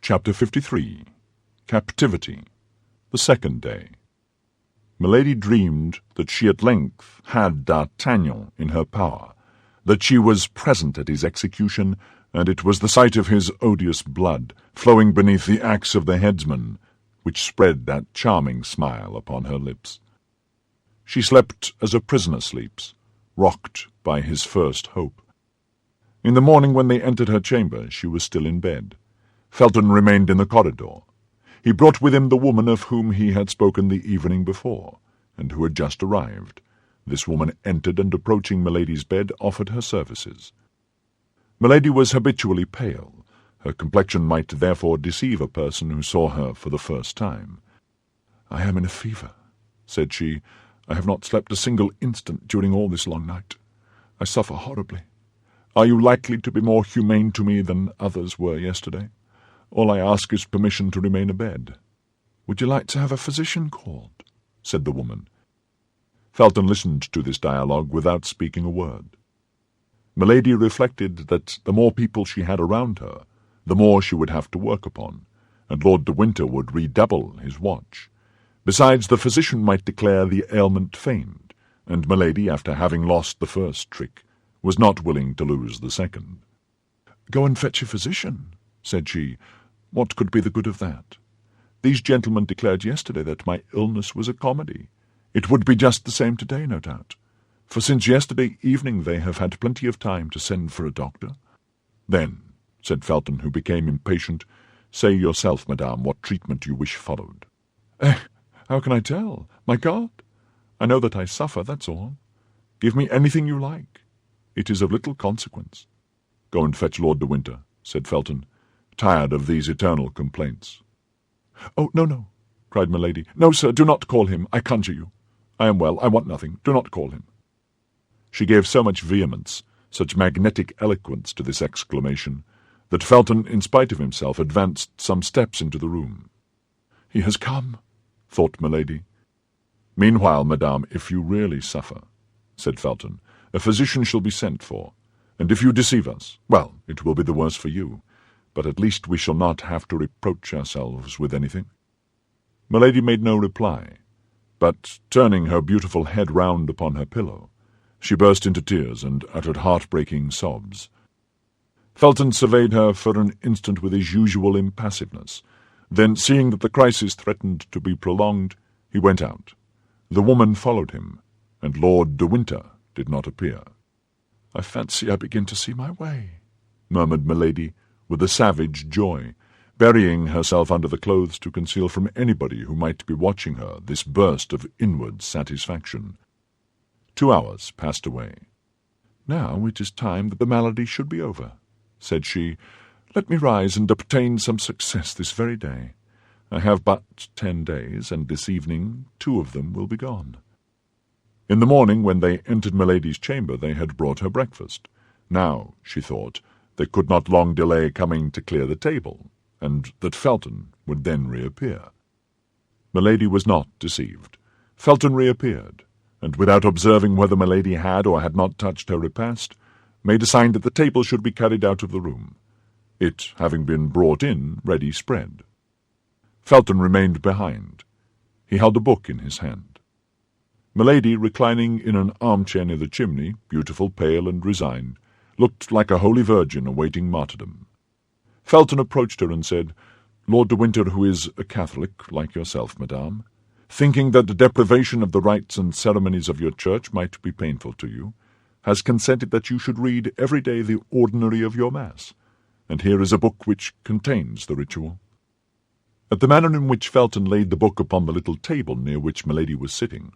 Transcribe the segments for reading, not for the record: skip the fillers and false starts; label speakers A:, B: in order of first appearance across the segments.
A: Chapter 53 Captivity The Second Day. Milady dreamed that she at length had D'Artagnan in her power, that she was present at his execution, and it was the sight of his odious blood flowing beneath the axe of the headsman which spread that charming smile upon her lips. She slept as a prisoner sleeps, rocked by his first hope. In the morning, when they entered her chamber, she was still in bed. Felton remained in the corridor. He brought with him the woman of whom he had spoken the evening before, and who had just arrived. This woman entered, and approaching Milady's bed, offered her services. Milady was habitually pale. Her complexion might therefore deceive a person who saw her for the first time. "I am in a fever," said she. "I have not slept a single instant during all this long night. I suffer horribly. Are you likely to be more humane to me than others were yesterday? All I ask is permission to remain abed." "Would you like to have a physician called?" said the woman. Felton listened to this dialogue without speaking a word. Milady reflected that the more people she had around her, the more she would have to work upon, and Lord de Winter would redouble his watch. Besides, the physician might declare the ailment feigned, and Milady, after having lost the first trick, was not willing to lose the second. "Go and fetch a physician," said she. "What could be the good of that? These gentlemen declared yesterday that my illness was a comedy. It would be just the same today, no doubt, for since yesterday evening they have had plenty of time to send for a doctor." "Then," said Felton, who became impatient, "say yourself, madame, what treatment you wish followed." How can I tell? My God! I know that I suffer, that's all. Give me anything you like. It is of little consequence." "Go and fetch Lord de Winter," said Felton, tired of these eternal complaints. "Oh, no," cried Milady. "No, sir, do not call him, I conjure you. I am well, I want nothing. Do not call him." She gave so much vehemence, such magnetic eloquence to this exclamation, that Felton, in spite of himself, advanced some steps into the room. "He has come," thought Milady. "Meanwhile, madame, if you really suffer," said Felton, "a physician shall be sent for, and if you deceive us, well, it will be the worse for you, but at least we shall not have to reproach ourselves with anything." Milady made no reply, but, turning her beautiful head round upon her pillow, she burst into tears and uttered heart-breaking sobs. Felton surveyed her for an instant with his usual impassiveness. Then, seeing that the crisis threatened to be prolonged, he went out. The woman followed him, and Lord de Winter did not appear. "I fancy I begin to see my way," murmured Milady, with a savage joy, burying herself under the clothes to conceal from anybody who might be watching her this burst of inward satisfaction. 2 hours passed away. "Now it is time that the malady should be over," said she. "Let me rise and obtain some success this very day. I have but 10 days, and this evening 2 of them will be gone." In the morning, when they entered Milady's chamber, they had brought her breakfast. Now, she thought, they could not long delay coming to clear the table, and that Felton would then reappear. Milady was not deceived. Felton reappeared, and without observing whether Milady had or had not touched her repast, made a sign that the table should be carried out of the room, it having been brought in ready spread. Felton remained behind. He held a book in his hand. Milady, reclining in an armchair near the chimney, beautiful, pale, and resigned, looked like a holy virgin awaiting martyrdom. Felton approached her and said, "Lord de Winter, who is a Catholic, like yourself, madame, thinking that the deprivation of the rites and ceremonies of your church might be painful to you, has consented that you should read every day the ordinary of your Mass, and here is a book which contains the ritual." At the manner in which Felton laid the book upon the little table near which Milady was sitting,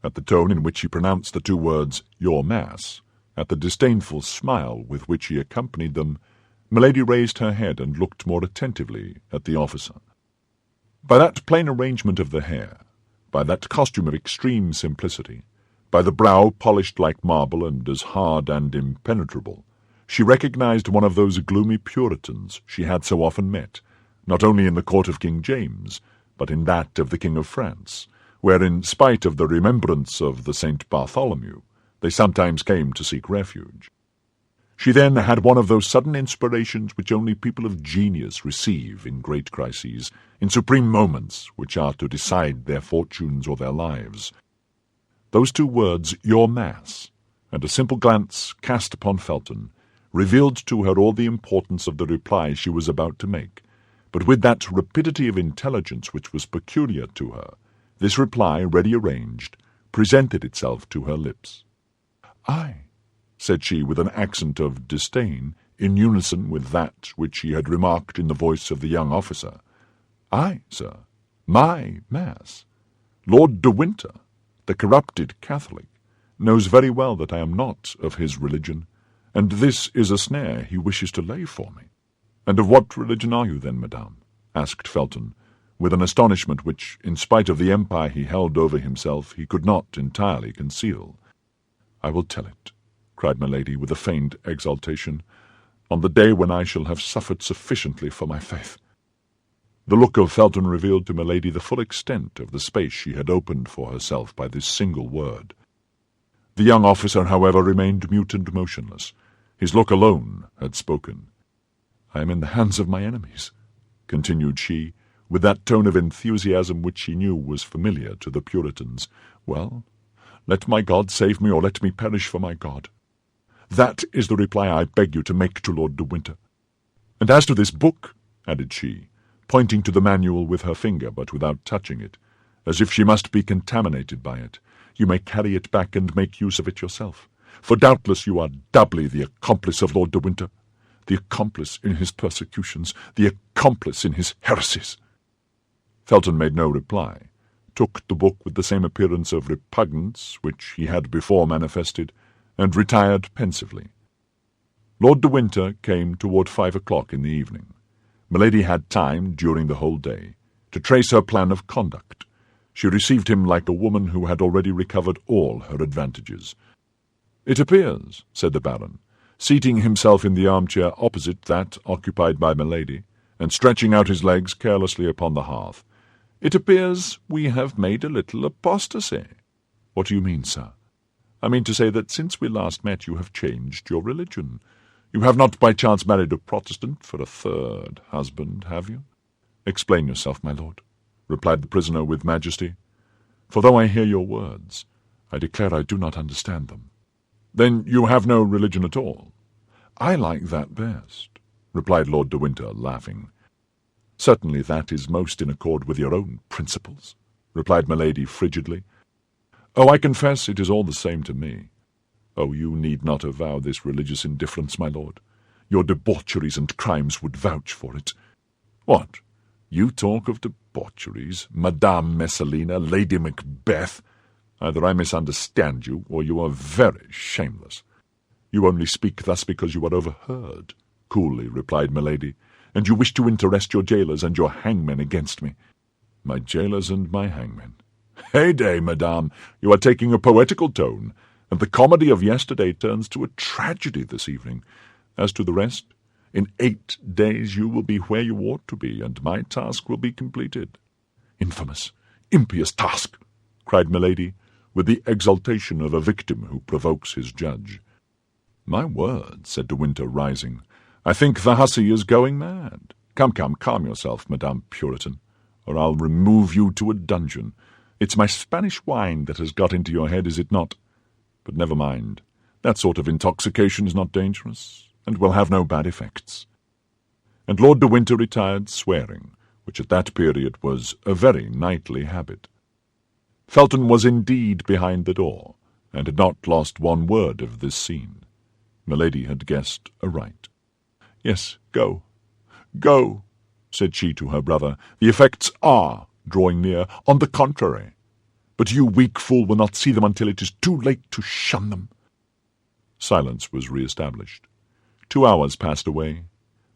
A: at the tone in which he pronounced the 2 words, "your Mass," at the disdainful smile with which he accompanied them, Milady raised her head and looked more attentively at the officer. By that plain arrangement of the hair, by that costume of extreme simplicity, by the brow polished like marble and as hard and impenetrable, she recognized one of those gloomy Puritans she had so often met, not only in the court of King James, but in that of the King of France, where, in spite of the remembrance of the St. Bartholomew, they sometimes came to seek refuge. She then had one of those sudden inspirations which only people of genius receive in great crises, in supreme moments which are to decide their fortunes or their lives. Those two words, "your mass," and a simple glance cast upon Felton, revealed to her all the importance of the reply she was about to make. But with that rapidity of intelligence which was peculiar to her, this reply, ready arranged, presented itself to her lips. "I," said she with an accent of disdain, in unison with that which she had remarked in the voice of the young officer. "I, sir, my mass. Lord de Winter, the corrupted Catholic, knows very well that I am not of his religion, and this is a snare he wishes to lay for me." "And of what religion are you then, madame?" asked Felton, with an astonishment which, in spite of the empire he held over himself, he could not entirely conceal. "I will tell it," cried Milady with a feigned exultation, "on the day when I shall have suffered sufficiently for my faith." The look of Felton revealed to Milady the full extent of the space she had opened for herself by this single word. The young officer, however, remained mute and motionless. His look alone had spoken. "I am in the hands of my enemies," continued she, with that tone of enthusiasm which she knew was familiar to the Puritans. "Well, let my God save me, or let me perish for my God. That is the reply I beg you to make to Lord de Winter. And as to this book," added she, pointing to the manual with her finger, but without touching it, as if she must be contaminated by it, "you may carry it back and make use of it yourself, for doubtless you are doubly the accomplice of Lord de Winter, the accomplice in his persecutions, the accomplice in his heresies." Felton made no reply, took the book with the same appearance of repugnance which he had before manifested, and retired pensively. Lord de Winter came toward 5 o'clock in the evening. Milady had time, during the whole day, to trace her plan of conduct. She received him like a woman who had already recovered all her advantages. "It appears," said the Baron, seating himself in the armchair opposite that occupied by Milady, and stretching out his legs carelessly upon the hearth, "it appears we have made a little apostasy." "What do you mean, sir?" "I mean to say that since we last met you have changed your religion. You have not by chance married a Protestant for a third husband, have you?" "Explain yourself, my lord," replied the prisoner with majesty, "for though I hear your words, I declare I do not understand them." "Then you have no religion at all?" "I like that best," replied Lord de Winter, laughing. "Certainly that is most in accord with your own principles," replied Milady frigidly. "Oh, I confess it is all the same to me." "Oh, you need not avow this religious indifference, my lord. Your debaucheries and crimes would vouch for it." "What? You talk of debaucheries, Madame Messalina, Lady Macbeth? Either I misunderstand you, or you are very shameless." "You only speak thus because you are overheard," coolly replied Milady, "and you wish to interest your jailers and your hangmen against me." "My jailers and my hangmen? Heyday, madame, you are taking a poetical tone, and the comedy of yesterday turns to a tragedy this evening. As to the rest, in 8 days you will be where you ought to be, and my task will be completed." "Infamous, impious task!" cried Milady, with the exultation of a victim who provokes his judge. "My word," said de Winter, rising, "I think the hussy is going mad. Come, calm yourself, Madame Puritan, or I'll remove you to a dungeon. It's my Spanish wine that has got into your head, is it not? But never mind. That sort of intoxication is not dangerous, and will have no bad effects." And Lord de Winter retired swearing, which at that period was a very knightly habit. Felton was indeed behind the door, and had not lost one word of this scene. Milady had guessed aright. "Yes, go, said she to her brother. "The effects are drawing near. On the contrary. But you, weak fool, will not see them until it is too late to shun them." Silence was re-established. 2 hours passed away.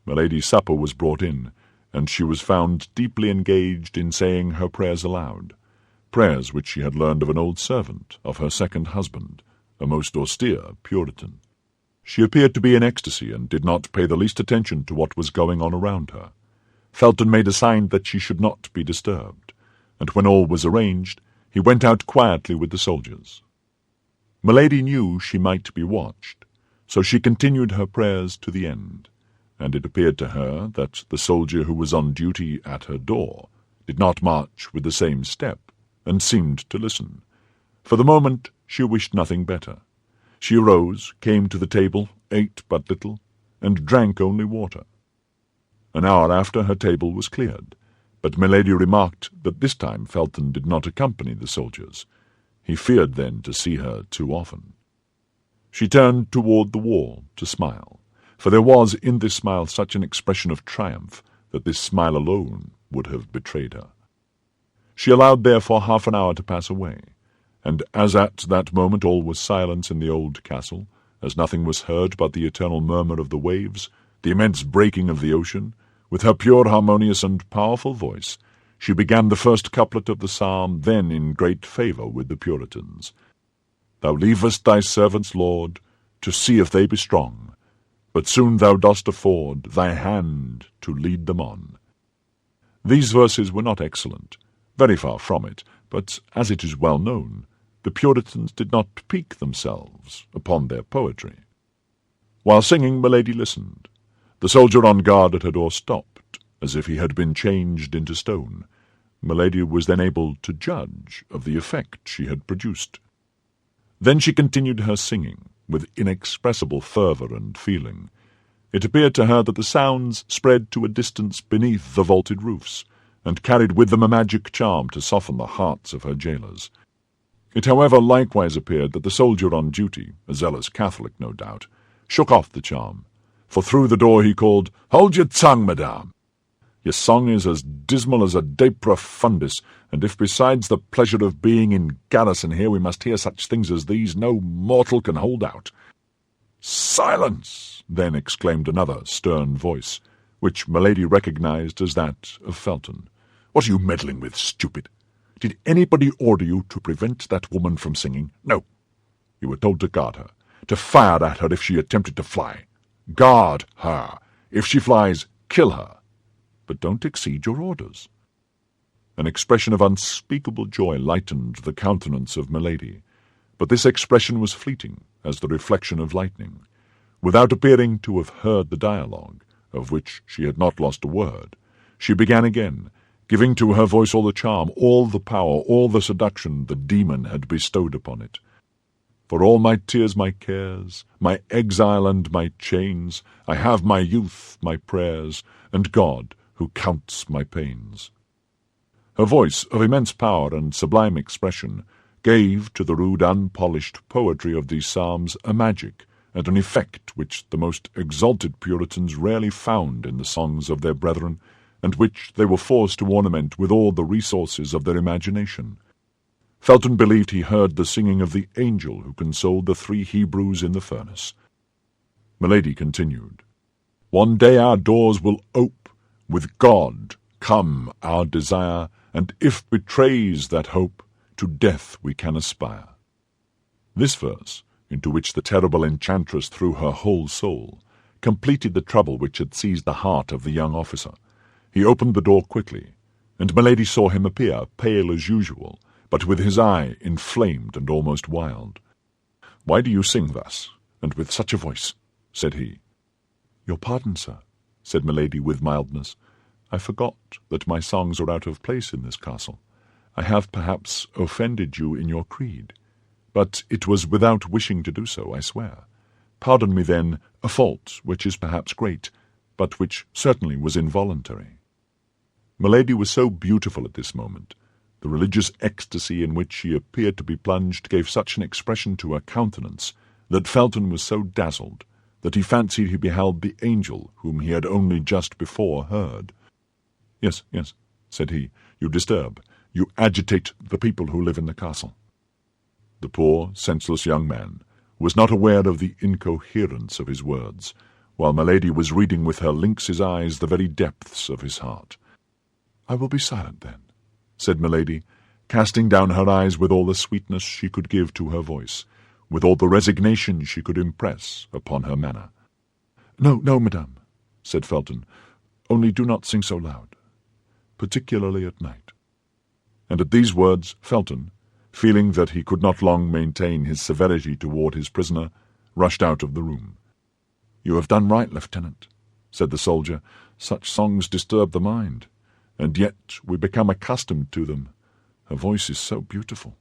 A: Milady's supper was brought in, and she was found deeply engaged in saying her prayers aloud, prayers which she had learned of an old servant of her second husband, a most austere Puritan. She appeared to be in ecstasy, and did not pay the least attention to what was going on around her. Felton made a sign that she should not be disturbed, and when all was arranged, he went out quietly with the soldiers. Milady knew she might be watched, so she continued her prayers to the end, and it appeared to her that the soldier who was on duty at her door did not march with the same step, and seemed to listen. For the moment she wished nothing better. She arose, came to the table, ate but little, and drank only water. An hour after, her table was cleared, but milady remarked that this time Felton did not accompany the soldiers. He feared then to see her too often. She turned toward the wall to smile, for there was in this smile such an expression of triumph that this smile alone would have betrayed her. She allowed therefore half an hour to pass away, and as at that moment all was silence in the old castle, as nothing was heard but the eternal murmur of the waves, the immense breaking of the ocean, with her pure, harmonious, and powerful voice, she began the first couplet of the psalm then in great favour with the Puritans. Thou leavest thy servants, Lord, to see if they be strong, but soon thou dost afford thy hand to lead them on. These verses were not excellent, very far from it, but, as it is well known, the Puritans did not pique themselves upon their poetry. While singing, milady listened. The soldier on guard at her door stopped, as if he had been changed into stone. Milady was then able to judge of the effect she had produced. Then she continued her singing, with inexpressible fervour and feeling. It appeared to her that the sounds spread to a distance beneath the vaulted roofs, and carried with them a magic charm to soften the hearts of her jailers. It, however, likewise appeared that the soldier on duty, a zealous Catholic no doubt, shook off the charm, for through the door he called, "Hold your tongue, madame! Your song is as dismal as a de profundis, and if besides the pleasure of being in garrison here we must hear such things as these, no mortal can hold out." "Silence!" then exclaimed another stern voice, which milady recognized as that of Felton. "What are you meddling with, stupid? Did anybody order you to prevent that woman from singing? No. You were told to guard her, to fire at her if she attempted to fly. Guard her. If she flies, kill her. But don't exceed your orders." An expression of unspeakable joy lightened the countenance of milady, but this expression was fleeting as the reflection of lightning. Without appearing to have heard the dialogue, of which she had not lost a word, she began again, giving to her voice all the charm, all the power, all the seduction the demon had bestowed upon it. For all my tears, my cares, my exile and my chains, I have my youth, my prayers, and God, who counts my pains. Her voice, of immense power and sublime expression, gave to the rude, unpolished poetry of these psalms a magic and an effect which the most exalted Puritans rarely found in the songs of their brethren, and which they were forced to ornament with all the resources of their imagination. Felton believed he heard the singing of the angel who consoled the 3 Hebrews in the furnace. Milady continued, "One day our doors will ope, with God come our desire, and if betrays that hope, to death we can aspire." This verse, into which the terrible enchantress threw her whole soul, completed the trouble which had seized the heart of the young officer. He opened the door quickly, and milady saw him appear, pale as usual, but with his eye inflamed and almost wild. "Why do you sing thus, and with such a voice?" said he. "Your pardon, sir," said milady with mildness. "I forgot that my songs are out of place in this castle. I have perhaps offended you in your creed, but it was without wishing to do so, I swear. Pardon me, then, a fault which is perhaps great, but which certainly was involuntary." Milady was so beautiful at this moment, the religious ecstasy in which she appeared to be plunged gave such an expression to her countenance, that Felton was so dazzled that he fancied he beheld the angel whom he had only just before heard. Yes, said he, "you disturb, you agitate the people who live in the castle." The poor, senseless young man was not aware of the incoherence of his words, while milady was reading with her lynx's eyes the very depths of his heart. "I will be silent, then," said milady, casting down her eyes with all the sweetness she could give to her voice, with all the resignation she could impress upon her manner. No, madame," said Felton, "only do not sing so loud, particularly at night." And at these words Felton, feeling that he could not long maintain his severity toward his prisoner, rushed out of the room. "You have done right, Lieutenant," said the soldier. "Such songs disturb the mind, and yet we become accustomed to them. Her voice is so beautiful."